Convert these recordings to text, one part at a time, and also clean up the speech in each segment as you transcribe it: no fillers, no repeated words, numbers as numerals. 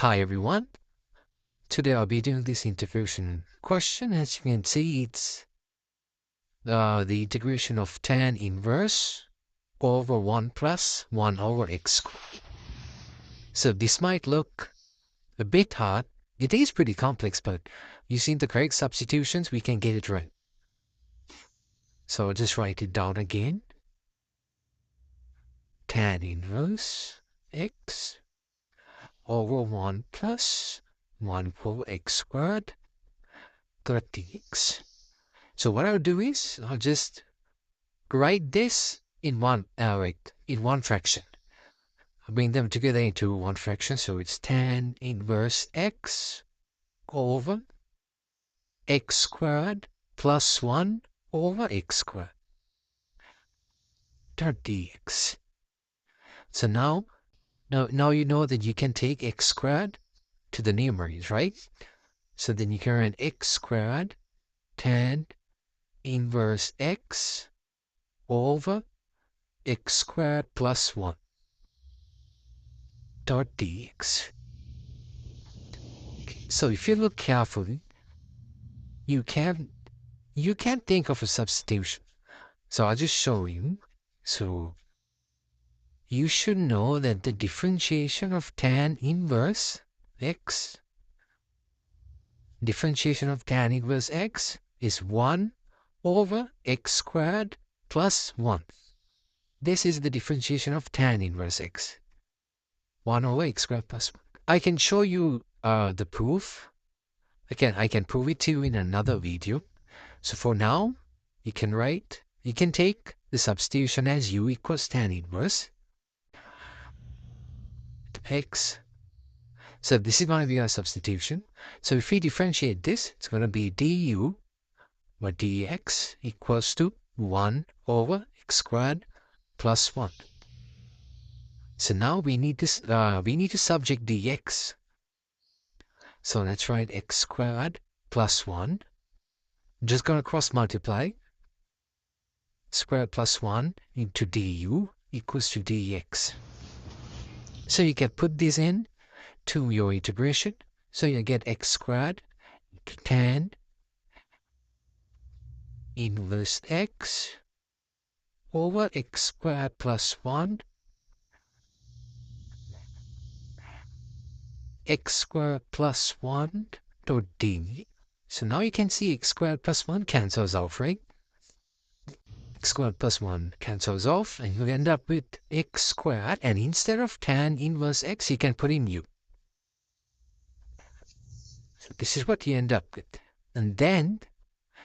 Hi everyone, today I'll be doing this integration question. As you can see, it's the integration of tan inverse over 1 plus 1 over x squared. So this might look a bit hard. It is pretty complex, but using the correct substitutions, we can get it right. So I'll just write it down again. Tan inverse x over 1 plus 1 over x squared 30x. So what I'll do is I'll just write this in one fraction. I'll bring them together into one fraction, so it's tan inverse x over x squared plus 1 over x squared 30x. So now you know that you can take x squared to the numerator, right? So then you can write x squared tan inverse x over x squared plus 1 dx. So if you look carefully, you can think of a substitution. So I'll just show you. So you should know that the differentiation of tan inverse x is 1 over x squared plus 1. This is the differentiation of tan inverse x. 1 over x squared plus 1. I can show you the proof. Again, I can prove it to you in another video. So for now, you can take the substitution as u equals tan inverse x. So this is going to be our substitution. So if we differentiate this, it's going to be du by dx equals to 1 over x squared plus 1. So now we need to subject dx. So let's write x squared plus 1. Just going to cross multiply. Squared plus 1 into du equals to dx. So you can put this in to your integration. So you get x squared into tan inverse x over x squared plus 1 x squared plus 1 dot d. So now you can see x squared plus 1 cancels off, right? X squared plus 1 cancels off, and you end up with x squared, and instead of tan inverse x, you can put in u. So this is what you end up with. And then,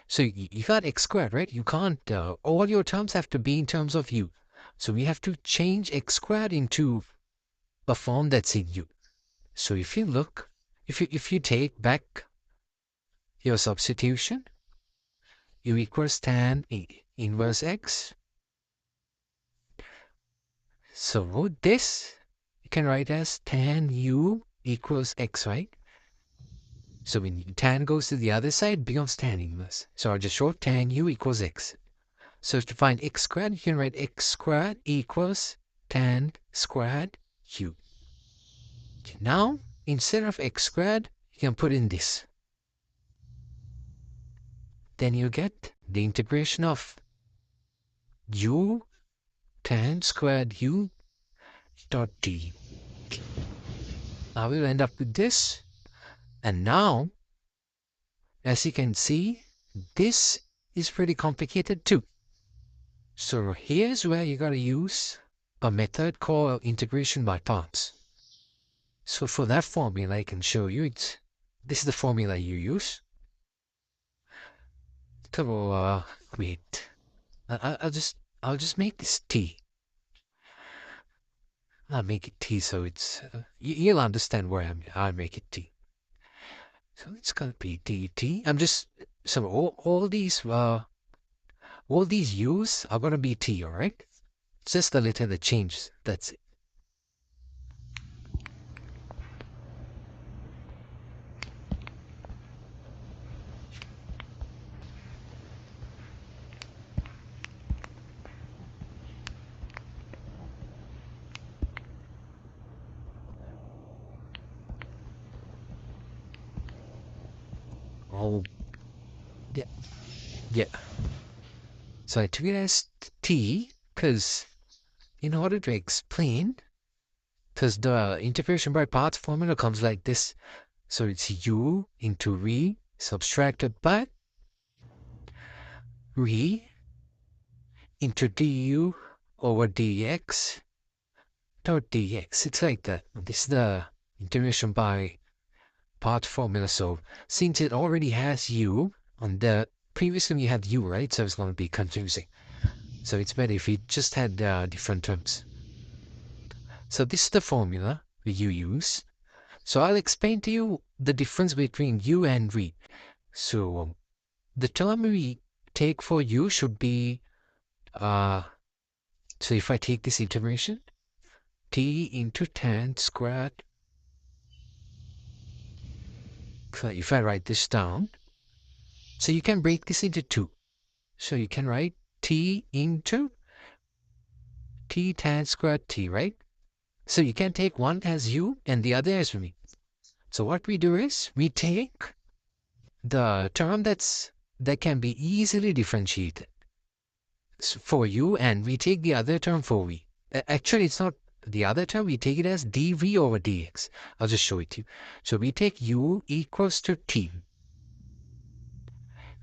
so you got x squared, right? You can't, all your terms have to be in terms of u. So we have to change x squared into a form that's in u. So if you look, if you take back your substitution, u equals tan inverse x. So this you can write as tan u equals x, right? So when tan goes to the other side, it becomes tan inverse. So I'll just write tan u equals x. So to find x squared, you can write x squared equals tan squared u. Now, instead of x squared, you can put in this. Then you get the integration of u tan squared u dot d. Now we'll end up with this. And now, as you can see, this is pretty complicated too. So here's where you gotta use a method called integration by parts. So for that formula, I can show you this is the formula you use. So wait, I'll just make this t. I'll make it t, so it's you'll understand where I make it t. So it's gonna be dt. So all these u's are gonna be t, all right? It's just the letter that changes. That's it. Oh, yeah, yeah. So I took it as t, because in order to explain, because the integration by parts formula comes like this. So it's u into v subtracted by v into du over dx dot dx. It's like that. This is the integration by part formula. So since it already has u on the previously we had u, right? So it's going to be confusing. So it's better if we just had different terms. So this is the formula you use. So I'll explain to you the difference between u and v. So the term we take for u should be so if I take this integration, t into tan squared. So if I write this down, so you can break this into two. So you can write t into t tan squared t, right? So you can take one as u and the other as v. So what we do is we take the term that can be easily differentiated for u, and we take the other term for v. Actually, it's not the other term. We take it as dv over dx. I'll just show it to you. So we take u equals to t,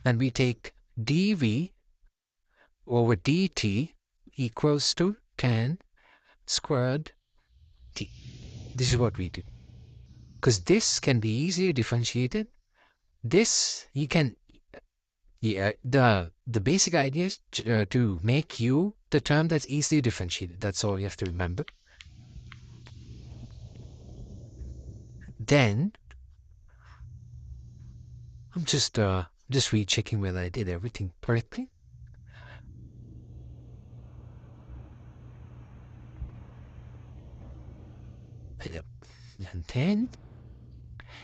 and we take dv over dt equals to tan squared t. This is what we do. Because this can be easily differentiated. This you can, yeah, the basic idea is to make u the term that's easily differentiated. That's all you have to remember. Then I'm just rechecking whether I did everything correctly. And then,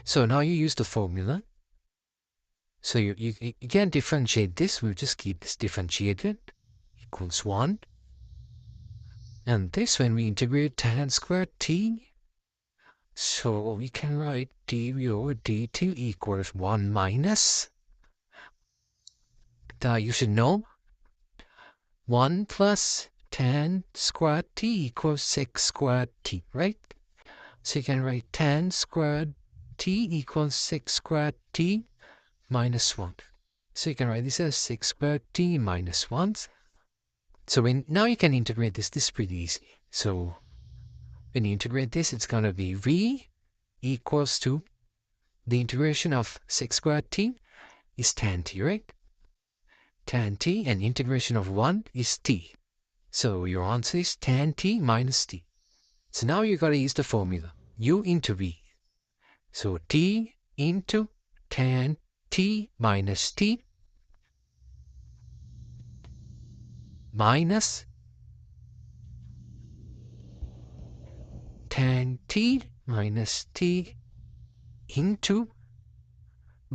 so now you use the formula. So you can differentiate this. We'll just keep this differentiated. Equals 1. And this, when we integrate tan squared t, so we can write dv over dt equals 1 minus, you should know, 1 plus tan squared t equals sec squared t, right? So you can write tan squared t equals sec squared t minus 1. So you can write this as sec squared t minus 1. So now you can integrate this. This is pretty easy. So when you integrate this, it's going to be v equals to the integration of sec squared t is tan t, right? Tan t, and integration of 1 is t. So your answer is tan t minus t. So now you got to use the formula u into v. So t into tan t minus t minus tan t minus t into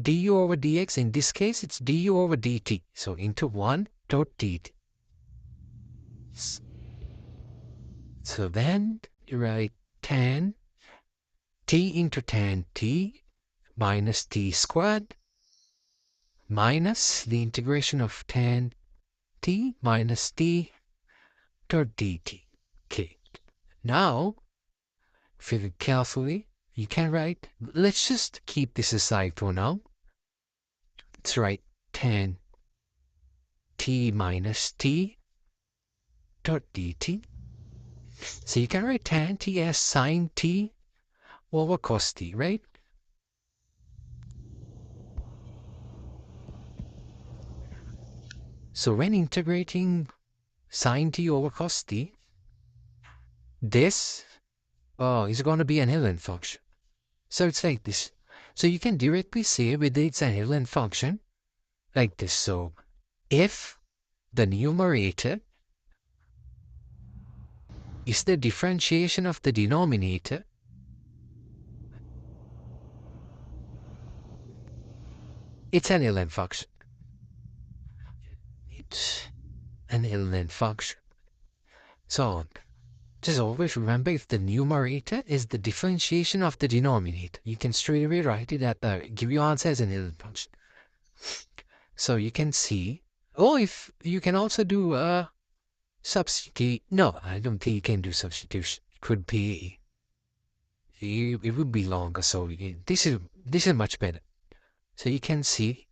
du over dx. In this case, it's du over dt. So into 1 dot dt. So then you write tan t into tan t minus t squared minus the integration of tan t minus t dot dt. Okay. Now, if you look carefully, you can write, let's just keep this aside for now. Let's write tan t minus t dot dt. So you can write tan t as sine t over cos t, right? So when integrating sine t over cos t, this is going to be an Ln function. So it's like this. So you can directly say whether it's an Ln function like this. So if the numerator is the differentiation of the denominator, it's an Ln function. It's an Ln function. So just always remember, if the numerator is the differentiation of the denominator, you can straight away write it at give your answer as an Ln function. So you can see, or if you can also do a substitute. No, I don't think you can do substitution. It could be, it would be longer. So this is much better. So you can see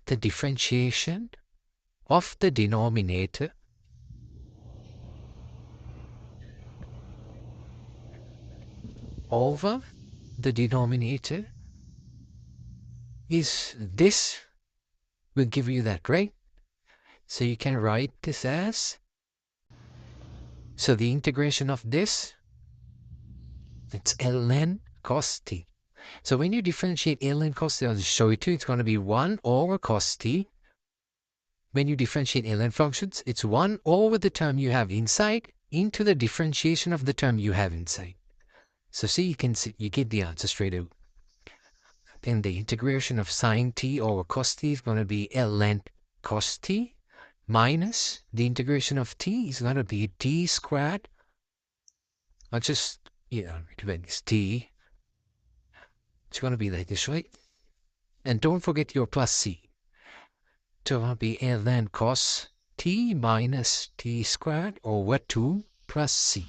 the differentiation of the denominator over the denominator is this, will give you that, right? So you can write this as, so the integration of this, it's ln cos t. So when you differentiate ln cos t, I'll just show it to you, it's going to be 1 over cos t. When you differentiate ln functions, it's 1 over the term you have inside into the differentiation of the term you have inside. So see, you get the answer straight out. Then the integration of sine t over cos t is going to be ln cos t minus the integration of t is going to be t squared. I'll just, recommend this t. It's going to be like this, right? And don't forget your plus c. So it'll be ln cos t minus t squared over 2 plus c.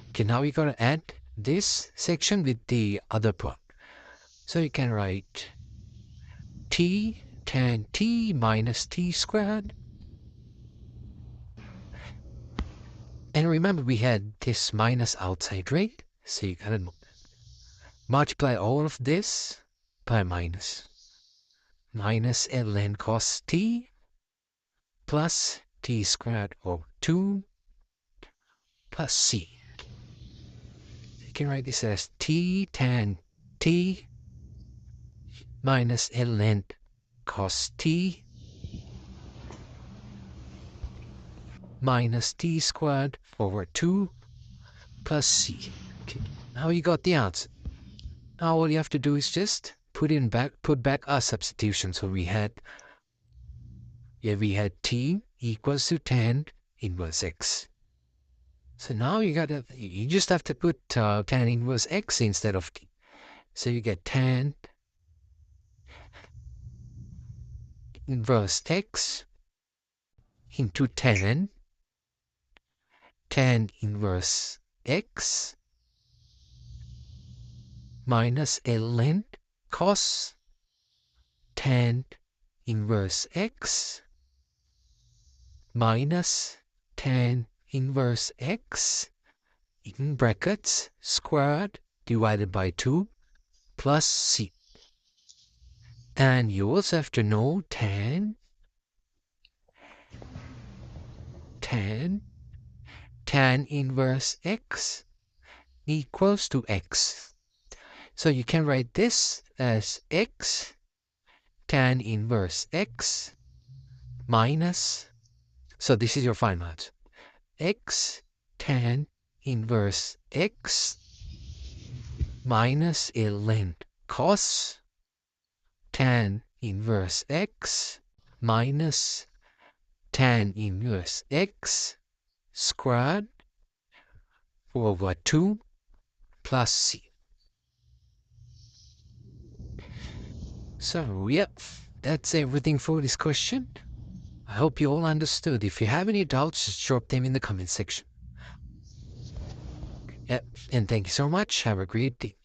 Okay, now we got to add this section with the other part. So you can write t tan t minus t squared. And remember, we had this minus outside, right? So you gotta multiply all of this by minus. Minus ln cos t plus t squared over 2 plus c. You can write this as t tan t minus ln cos t minus t squared over 2 plus c. Okay, now you got the answer. Now all you have to do is just put back our substitution. So we had t equals to tan inverse x. So now you just have to put tan inverse x instead of t. So you get tan inverse x into tan inverse x minus ln cos tan inverse x minus tan inverse x in brackets squared divided by 2 plus c. And you also have to know tan inverse x equals to x. So you can write this as x tan inverse x minus, so this is your final answer, x tan inverse x minus ln cos tan inverse x minus tan inverse x squared over 2 plus c. So, yep, that's everything for this question. I hope you all understood. If you have any doubts, just drop them in the comment section. Yep, and thank you so much. Have a great day.